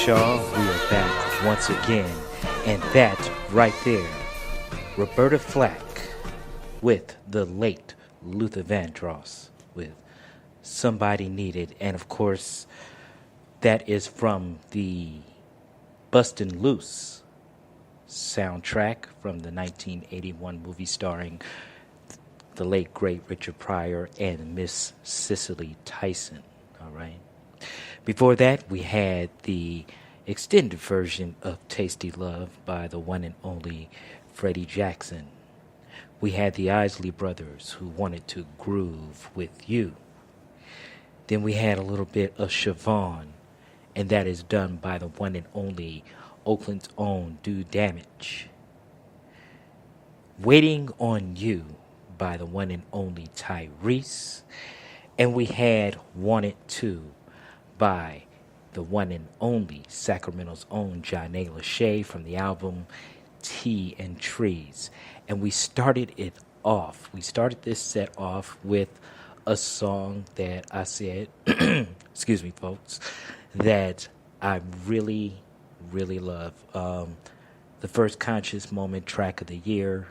y'all? We are back once again, and that right there, Roberta Flack with the late Luther Vandross with Somebody Needed, and of course, that is from the Bustin' Loose soundtrack from the 1981 movie starring the late great Richard Pryor and Miss Cicely Tyson. All right. Before that, we had the extended version of Tasty Love by the one and only Freddie Jackson. We had the Isley Brothers who wanted to groove with you. Then we had a little bit of Siobhan, and that is done by the one and only Oakland's own Do Damage. Waiting on You by the one and only Tyrese. And we had Wanted To by the one and only Sacramento's own Johnny Lachey from the album Tea and Trees. And we started this set off with a song that I said, excuse me folks, that I really, really love. The first Conscious Moment track of the year,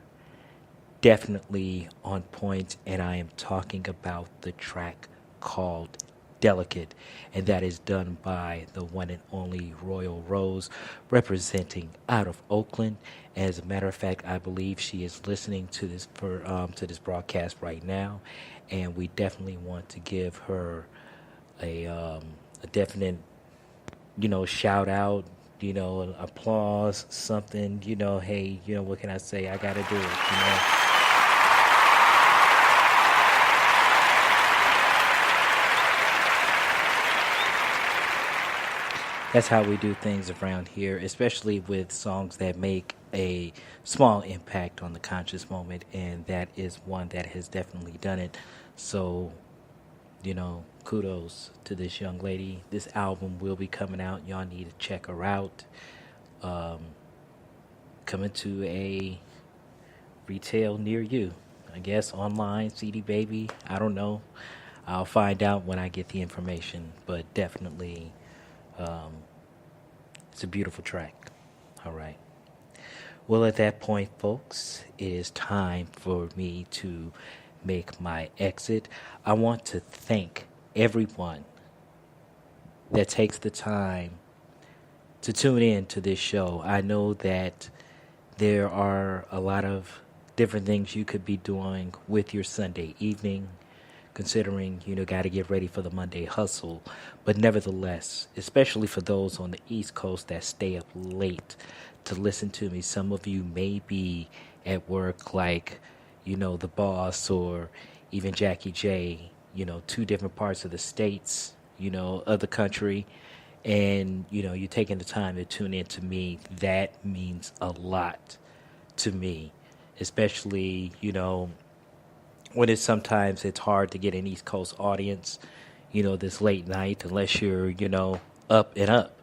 definitely on point, and I am talking about the track called Delicate, and that is done by the one and only Royal Rose, representing out of Oakland. As a matter of fact, I believe she is listening to this to this broadcast right now, and we definitely want to give her a definite, shout out, applause, something, hey, what can I say? I gotta do it, That's how we do things around here, especially with songs that make a small impact on the conscious moment, and that is one that has definitely done it. So, kudos to this young lady. This album will be coming out. Y'all need to check her out. Coming to a retail near you. I guess online, CD Baby. I don't know. I'll find out when I get the information, but definitely it's a beautiful track. All right. Well, at that point, folks, it is time for me to make my exit. I want to thank everyone that takes the time to tune in to this show. I know that there are a lot of different things you could be doing with your Sunday evening, considering, got to get ready for the Monday hustle. But nevertheless, especially for those on the East Coast that stay up late to listen to me, some of you may be at work like, the boss or even Jackie J, two different parts of the states, of the country. And, you're taking the time to tune in to me. That means a lot to me, especially, when sometimes it's hard to get an East Coast audience, this late night, unless you're, up and up.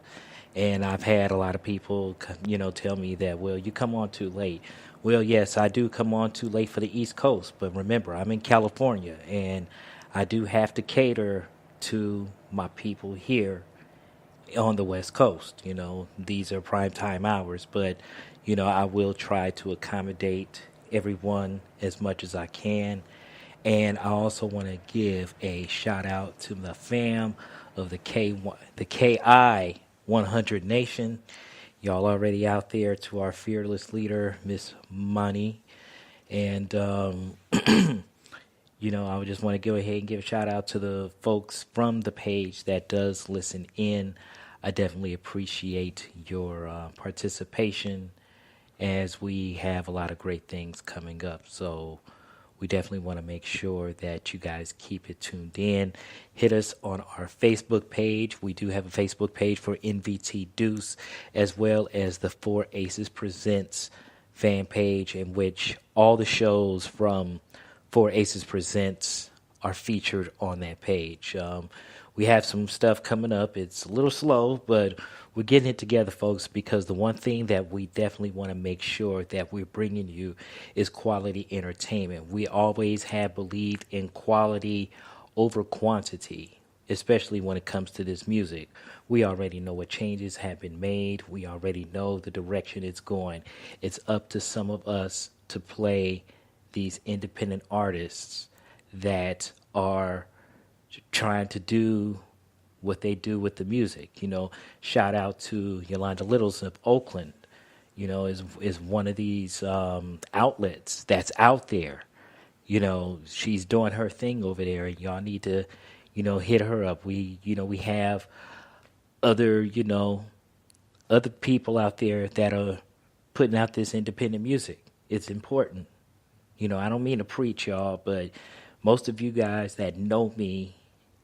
And I've had a lot of people, tell me that, well, you come on too late. Well, yes, I do come on too late for the East Coast. But remember, I'm in California, and I do have to cater to my people here on the West Coast. These are prime time hours. But, I will try to accommodate everyone as much as I can. And I also want to give a shout out to the fam of the KI 100 Nation. Y'all already out there, to our fearless leader, Miss Money. And, I would just want to go ahead and give a shout out to the folks from the page that does listen in. I definitely appreciate your participation, as we have a lot of great things coming up. So we definitely want to make sure that you guys keep it tuned in. Hit us on our Facebook page. We do have a Facebook page for NVT DEUCE, as well as the Four Aces Presents fan page, in which all the shows from Four Aces Presents are featured on that page. We have some stuff coming up. It's a little slow, but we're getting it together, folks, because the one thing that we definitely want to make sure that we're bringing you is quality entertainment. We always have believed in quality over quantity. especially when it comes to this music. We already know what changes have been made. We already know the direction it's going. It's up to some of us to play these independent artists that are trying to do what they do with the music. Shout out to Yolanda Littles of Oakland. Is one of these outlets that's out there. She's doing her thing over there, and y'all need to, hit her up. We have other, other people out there that are putting out this independent music. It's important. I don't mean to preach, y'all, but most of you guys that know me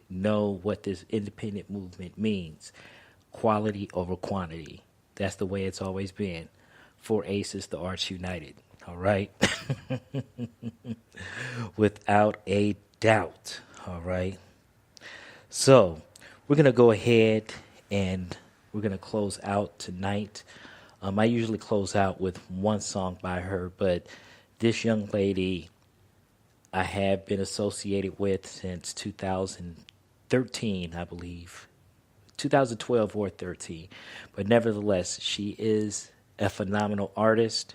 know what this independent movement means. Quality over quantity. That's the way it's always been. For Aces, the Arts United. All right? Without a doubt. All right? So, we're going to go ahead and we're going to close out tonight. I usually close out with one song by her, but this young lady I have been associated with since 2013, I believe. 2012 or 13. But nevertheless, she is a phenomenal artist,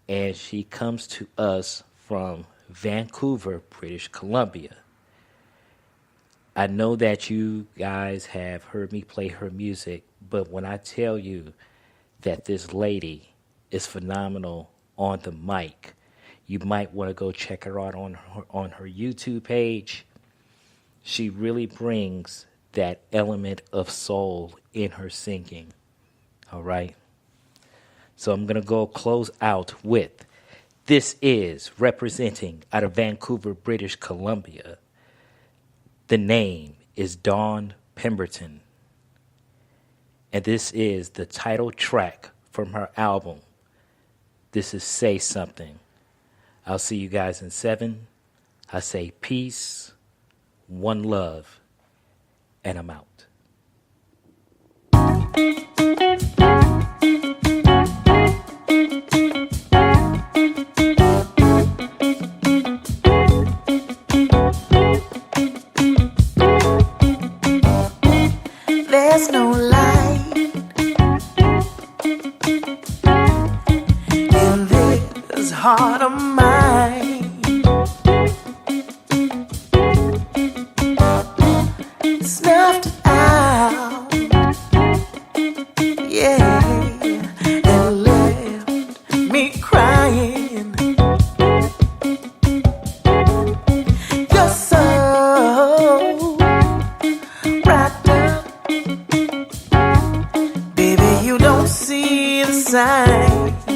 and she comes to us from Vancouver, British Columbia. I know that you guys have heard me play her music, but when I tell you that this lady is phenomenal on the mic, you might want to go check her out on her YouTube page. She really brings that element of soul in her singing. All right? So I'm going to go close out with, this is representing out of Vancouver, British Columbia. The name is Dawn Pemberton. And this is the title track from her album. This is Say Something. I'll see you guys in 7. I say peace, one love, and I'm out. There's no light in this heart of mine. Snuffed out, yeah, and left me crying. You're so wrapped up, baby, you don't see the sign.